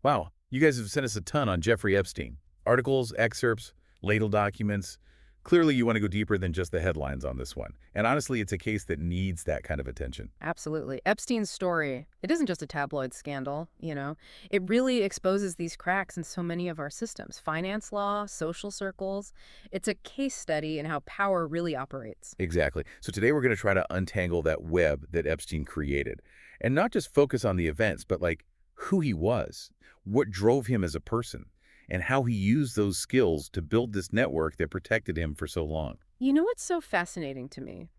Wow, you guys have sent us a ton on Jeffrey Epstein. Articles, excerpts, ladle documents. Clearly you want to go deeper than just the headlines on this one. And honestly, it's a case that needs that kind of attention. Absolutely. Epstein's story, it isn't just a tabloid scandal. It really exposes these cracks in so many of our systems. Finance law, social circles. It's a case study in how power really operates. Exactly. So today we're going to try to untangle that web that Epstein created. And not just focus on the events, but like who he was, what drove him as a person, and how he used those skills to build this network that protected him for so long. You know what's so fascinating to me?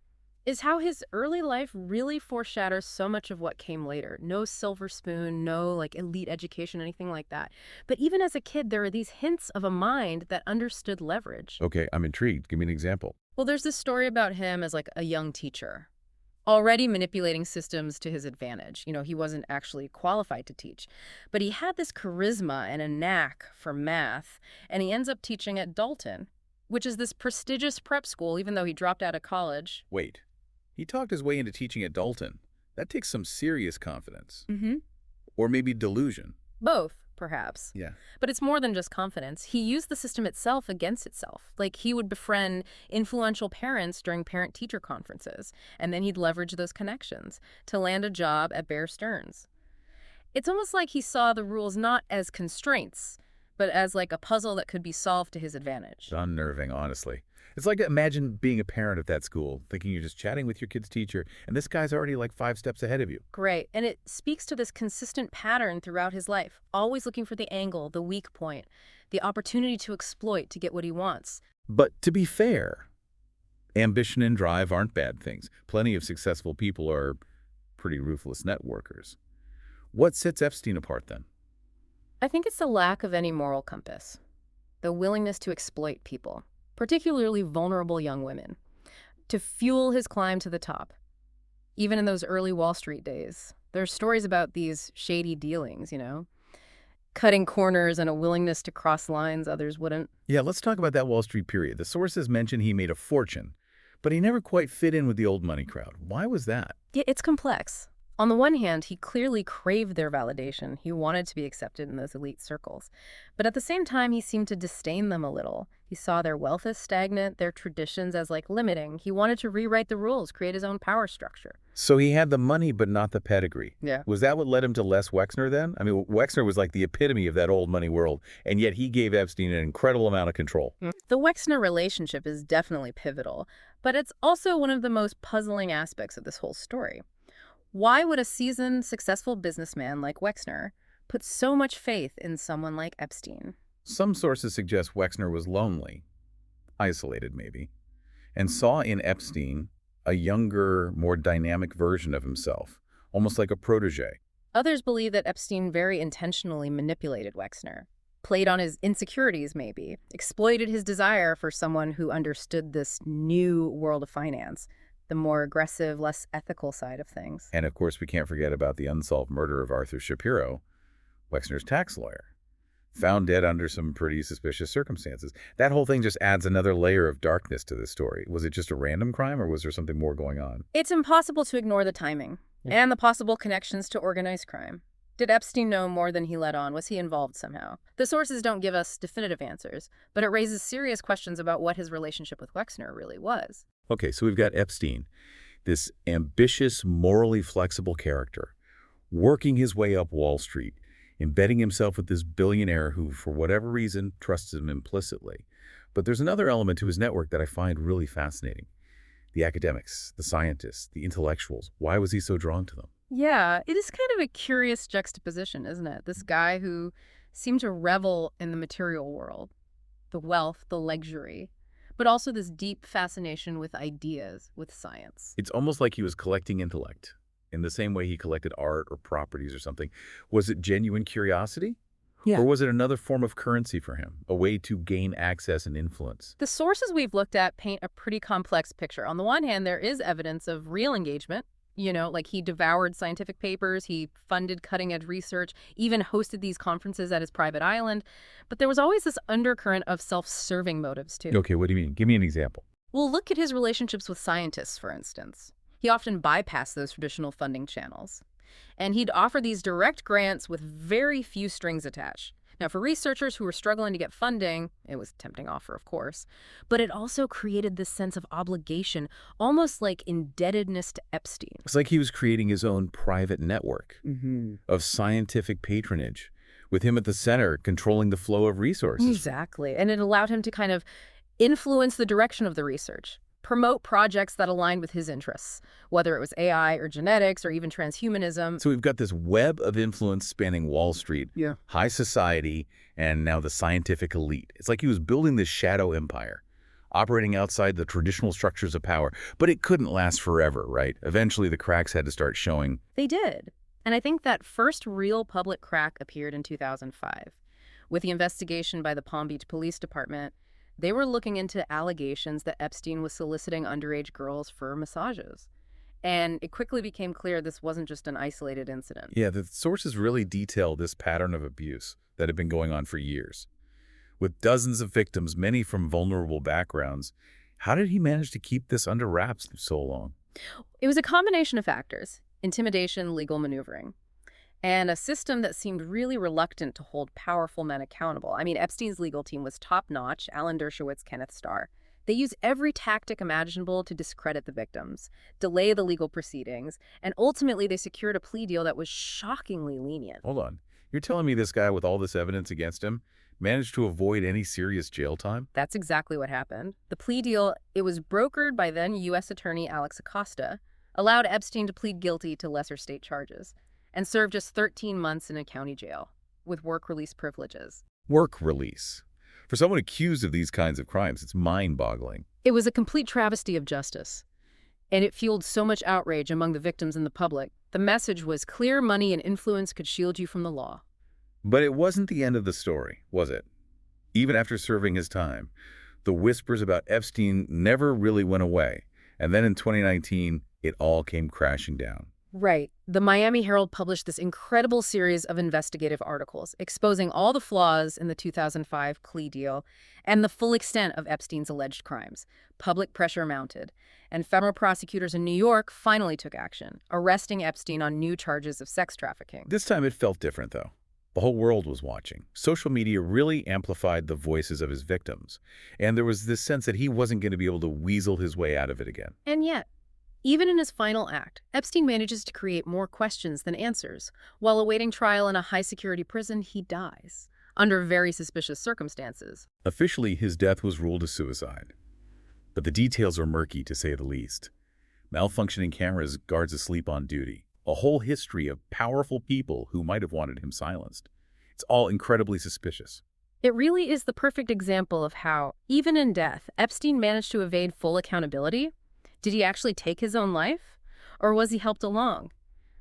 Is how his early life really foreshadows so much of what came later. No silver spoon, no like elite education, anything like that. But even as a kid, there are these hints of a mind that understood leverage. Okay, I'm intrigued. Give me an example. Well, there's this story about him as like a young teacher, already manipulating systems to his advantage. He wasn't actually qualified to teach, but he had this charisma and a knack for math, and he ends up teaching at Dalton, which is this prestigious prep school, even though he dropped out of college. Wait, he talked his way into teaching at Dalton. That takes some serious confidence. Mm-hmm. Or maybe delusion. Both, perhaps. Yeah. But it's more than just confidence. He used the system itself against itself. Like, he would befriend influential parents during parent-teacher conferences, and then he'd leverage those connections to land a job at Bear Stearns. It's almost like he saw the rules not as constraints, but as like a puzzle that could be solved to his advantage. It's unnerving, honestly. It's like imagine being a parent at that school, thinking you're just chatting with your kid's teacher, and this guy's already like 5 steps ahead of you. Great. And it speaks to this consistent pattern throughout his life, always looking for the angle, the weak point, the opportunity to exploit to get what he wants. But to be fair, ambition and drive aren't bad things. Plenty of successful people are pretty ruthless networkers. What sets Epstein apart then? I think it's the lack of any moral compass, the willingness to exploit people, particularly vulnerable young women, to fuel his climb to the top. Even in those early Wall Street days, there's stories about these shady dealings, cutting corners and a willingness to cross lines others wouldn't. Yeah, let's talk about that Wall Street period. The sources mention he made a fortune, but he never quite fit in with the old money crowd. Why was that? Yeah, it's complex. On the one hand, he clearly craved their validation. He wanted to be accepted in those elite circles. But at the same time, he seemed to disdain them a little. He saw their wealth as stagnant, their traditions as like limiting. He wanted to rewrite the rules, create his own power structure. So he had the money, but not the pedigree. Yeah. Was that what led him to Les Wexner then? I mean, Wexner was like the epitome of that old money world, and yet he gave Epstein an incredible amount of control. The Wexner relationship is definitely pivotal, but it's also one of the most puzzling aspects of this whole story. Why would a seasoned, successful businessman like Wexner put so much faith in someone like Epstein? Some sources suggest Wexner was lonely, isolated maybe, and saw in Epstein a younger, more dynamic version of himself, almost like a protege. Others believe that Epstein very intentionally manipulated Wexner, played on his insecurities maybe, exploited his desire for someone who understood this new world of finance, the more aggressive, less ethical side of things. And of course, we can't forget about the unsolved murder of Arthur Shapiro, Wexner's tax lawyer, found dead under some pretty suspicious circumstances. That whole thing just adds another layer of darkness to this story. Was it just a random crime, or was there something more going on? It's impossible to ignore the timing and the possible connections to organized crime. Did Epstein know more than he let on? Was he involved somehow? The sources don't give us definitive answers, but it raises serious questions about what his relationship with Wexner really was. Okay, so we've got Epstein, this ambitious, morally flexible character, working his way up Wall Street, embedding himself with this billionaire who, for whatever reason, trusts him implicitly. But there's another element to his network that I find really fascinating. The academics, the scientists, the intellectuals. Why was he so drawn to them? Yeah, it is kind of a curious juxtaposition, isn't it? This guy who seemed to revel in the material world, the wealth, the luxury, but also this deep fascination with ideas, with science. It's almost like he was collecting intellect, in the same way he collected art or properties or something. Was it genuine curiosity? Yeah. Or was it another form of currency for him, a way to gain access and influence? The sources we've looked at paint a pretty complex picture. On the one hand, there is evidence of real engagement. Like he devoured scientific papers, he funded cutting-edge research, even hosted these conferences at his private island. But there was always this undercurrent of self-serving motives, too. Okay, what do you mean? Give me an example. Well, look at his relationships with scientists, for instance. He often bypassed those traditional funding channels. And he'd offer these direct grants with very few strings attached. Now, for researchers who were struggling to get funding, it was a tempting offer, of course, but it also created this sense of obligation, almost like indebtedness to Epstein. It's like he was creating his own private network Mm-hmm. of scientific patronage, with him at the center controlling the flow of resources. Exactly. And it allowed him to kind of influence the direction of the research, promote projects that aligned with his interests, whether it was AI or genetics or even transhumanism. So we've got this web of influence spanning Wall Street, Yeah. high society, and now the scientific elite. It's like he was building this shadow empire, operating outside the traditional structures of power. But it couldn't last forever, right? Eventually, the cracks had to start showing. They did. And I think that first real public crack appeared in 2005. With the investigation by the Palm Beach Police Department, they were looking into allegations that Epstein was soliciting underage girls for massages. And it quickly became clear this wasn't just an isolated incident. Yeah, the sources really detail this pattern of abuse that had been going on for years. With dozens of victims, many from vulnerable backgrounds, how did he manage to keep this under wraps for so long? It was a combination of factors: intimidation, legal maneuvering, and a system that seemed really reluctant to hold powerful men accountable. I mean, Epstein's legal team was top-notch: Alan Dershowitz, Kenneth Starr. They used every tactic imaginable to discredit the victims, delay the legal proceedings, and ultimately they secured a plea deal that was shockingly lenient. Hold on. You're telling me this guy with all this evidence against him managed to avoid any serious jail time? That's exactly what happened. The plea deal, it was brokered by then U.S. Attorney Alex Acosta, allowed Epstein to plead guilty to lesser state charges and serve just 13 months in a county jail with work release privileges. Work release. For someone accused of these kinds of crimes, it's mind-boggling. It was a complete travesty of justice, and it fueled so much outrage among the victims and the public. The message was clear: money and influence could shield you from the law. But it wasn't the end of the story, was it? Even after serving his time, the whispers about Epstein never really went away. And then in 2019, it all came crashing down. Right. The Miami Herald published this incredible series of investigative articles exposing all the flaws in the 2005 plea deal and the full extent of Epstein's alleged crimes. Public pressure mounted, and federal prosecutors in New York finally took action, arresting Epstein on new charges of sex trafficking. This time it felt different, though. The whole world was watching. Social media really amplified the voices of his victims, and there was this sense that he wasn't going to be able to weasel his way out of it again. And yet, even in his final act, Epstein manages to create more questions than answers. While awaiting trial in a high-security prison, he dies, under very suspicious circumstances. Officially, his death was ruled a suicide. But the details are murky, to say the least. Malfunctioning cameras, guards asleep on duty. A whole history of powerful people who might have wanted him silenced. It's all incredibly suspicious. It really is the perfect example of how, even in death, Epstein managed to evade full accountability. Did he actually take his own life? Or was he helped along?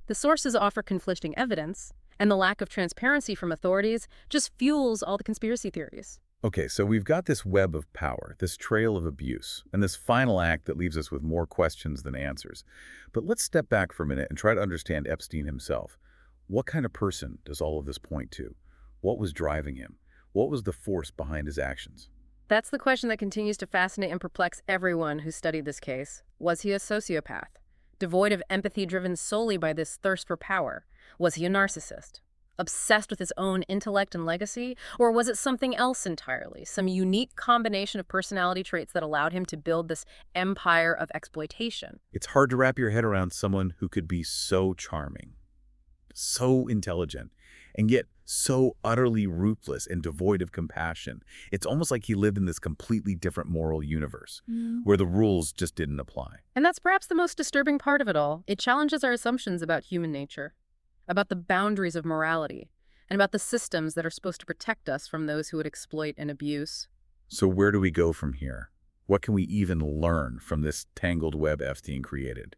The sources offer conflicting evidence, and the lack of transparency from authorities just fuels all the conspiracy theories. Okay, so we've got this web of power, this trail of abuse, and this final act that leaves us with more questions than answers. But let's step back for a minute and try to understand Epstein himself. What kind of person does all of this point to? What was driving him? What was the force behind his actions? That's the question that continues to fascinate and perplex everyone who studied this case. Was he a sociopath, devoid of empathy, driven solely by this thirst for power? Was he a narcissist, obsessed with his own intellect and legacy? Or was it something else entirely, some unique combination of personality traits that allowed him to build this empire of exploitation? It's hard to wrap your head around someone who could be so charming, so intelligent, and yet so utterly ruthless and devoid of compassion. It's almost like he lived in this completely different moral universe, where the rules just didn't apply. And that's perhaps the most disturbing part of it all. It challenges our assumptions about human nature, about the boundaries of morality, and about the systems that are supposed to protect us from those who would exploit and abuse. So where do we go from here? What can we even learn from this tangled web Epstein created?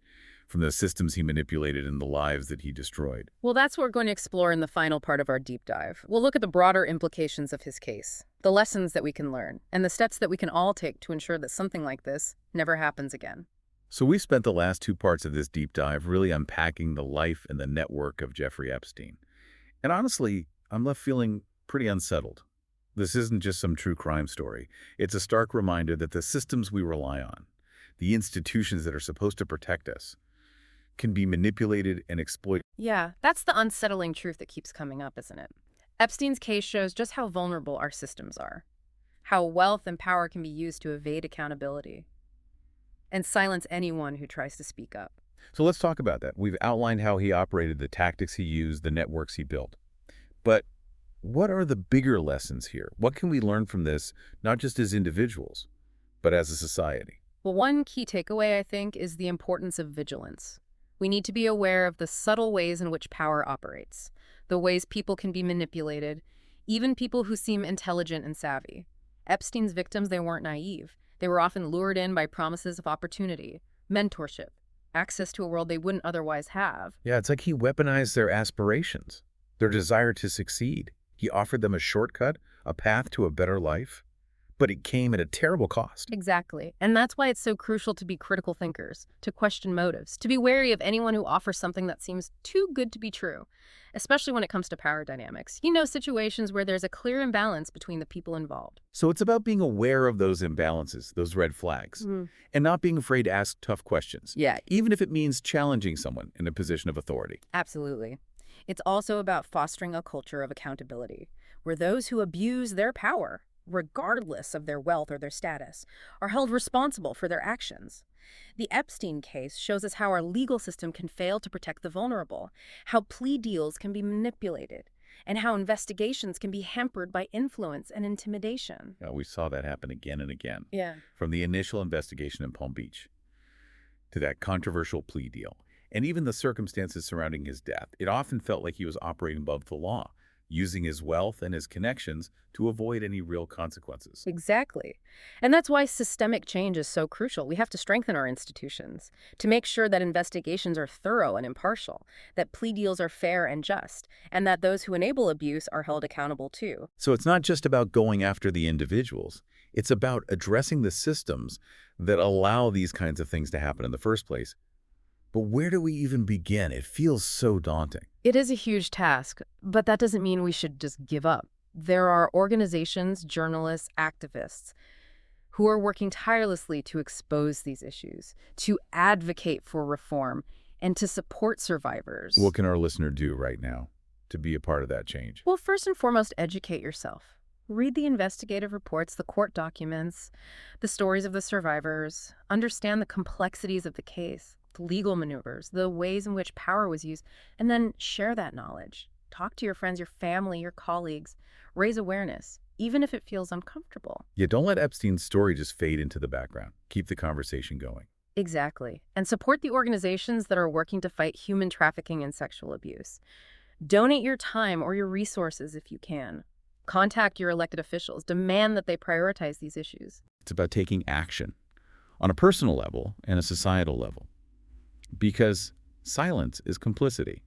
From the systems he manipulated and the lives that he destroyed? Well, that's what we're going to explore in the final part of our deep dive. We'll look at the broader implications of his case, the lessons that we can learn, and the steps that we can all take to ensure that something like this never happens again. So we spent the last two parts of this deep dive really unpacking the life and the network of Jeffrey Epstein. And honestly, I'm left feeling pretty unsettled. This isn't just some true crime story. It's a stark reminder that the systems we rely on, the institutions that are supposed to protect us, can be manipulated and exploited. Yeah, that's the unsettling truth that keeps coming up, isn't it? Epstein's case shows just how vulnerable our systems are, how wealth and power can be used to evade accountability and silence anyone who tries to speak up. So let's talk about that. We've outlined how he operated, the tactics he used, the networks he built. But what are the bigger lessons here? What can we learn from this, not just as individuals, but as a society? Well, one key takeaway, I think, is the importance of vigilance. We need to be aware of the subtle ways in which power operates, the ways people can be manipulated, even people who seem intelligent and savvy. Epstein's victims, they weren't naive. They were often lured in by promises of opportunity, mentorship, access to a world they wouldn't otherwise have. Yeah, it's like he weaponized their aspirations, their desire to succeed. He offered them a shortcut, a path to a better life, but it came at a terrible cost. Exactly. And that's why it's so crucial to be critical thinkers, to question motives, to be wary of anyone who offers something that seems too good to be true, especially when it comes to power dynamics. Situations where there's a clear imbalance between the people involved. So it's about being aware of those imbalances, those red flags, and not being afraid to ask tough questions, Yeah, even if it means challenging someone in a position of authority. absolutely. It's also about fostering a culture of accountability, where those who abuse their power, regardless of their wealth or their status, are held responsible for their actions. The Epstein case shows us how our legal system can fail to protect the vulnerable, how plea deals can be manipulated, and how investigations can be hampered by influence and intimidation. We saw that happen again and again, Yeah. from the initial investigation in Palm Beach to that controversial plea deal, and even the circumstances surrounding his death. It often felt like he was operating above the law, using his wealth and his connections to avoid any real consequences. Exactly. And that's why systemic change is so crucial. We have to strengthen our institutions to make sure that investigations are thorough and impartial, that plea deals are fair and just, and that those who enable abuse are held accountable too. So it's not just about going after the individuals. It's about addressing the systems that allow these kinds of things to happen in the first place. But where do we even begin? It feels so daunting. It is a huge task, but that doesn't mean we should just give up. There are organizations, journalists, activists who are working tirelessly to expose these issues, to advocate for reform, and to support survivors. What can our listener do right now to be a part of that change? Well, first and foremost, educate yourself. Read the investigative reports, the court documents, the stories of the survivors. Understand the complexities of the case, the legal maneuvers, the ways in which power was used, and then share that knowledge. Talk to your friends, your family, your colleagues. Raise awareness, even if it feels uncomfortable. Yeah, don't let Epstein's story just fade into the background. Keep the conversation going. Exactly. And support the organizations that are working to fight human trafficking and sexual abuse. Donate your time or your resources if you can. Contact your elected officials. Demand that they prioritize these issues. It's about taking action on a personal level and a societal level. Because silence is complicity.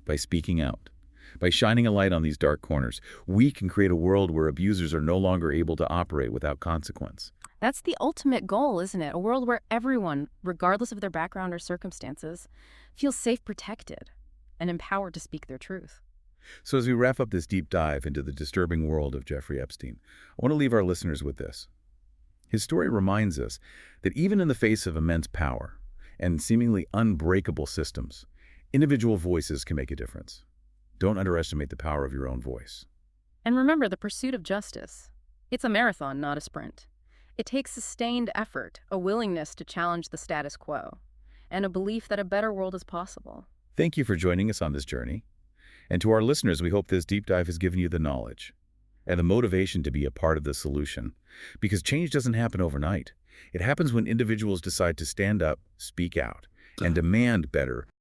By speaking out, by shining a light on these dark corners, we can create a world where abusers are no longer able to operate without consequence. That's the ultimate goal, isn't it? A world where everyone, regardless of their background or circumstances, feels safe, protected, and empowered to speak their truth. So as we wrap up this deep dive into the disturbing world of Jeffrey Epstein, I want to leave our listeners with this. His story reminds us that even in the face of immense power and seemingly unbreakable systems, individual voices can make a difference. Don't underestimate the power of your own voice. And remember, the pursuit of justice. It's a marathon, not a sprint. It takes sustained effort, a willingness to challenge the status quo, and a belief that a better world is possible. Thank you for joining us on this journey. And to our listeners, we hope this deep dive has given you the knowledge and the motivation to be a part of the solution. Because change doesn't happen overnight. It happens when individuals decide to stand up, speak out, and demand better,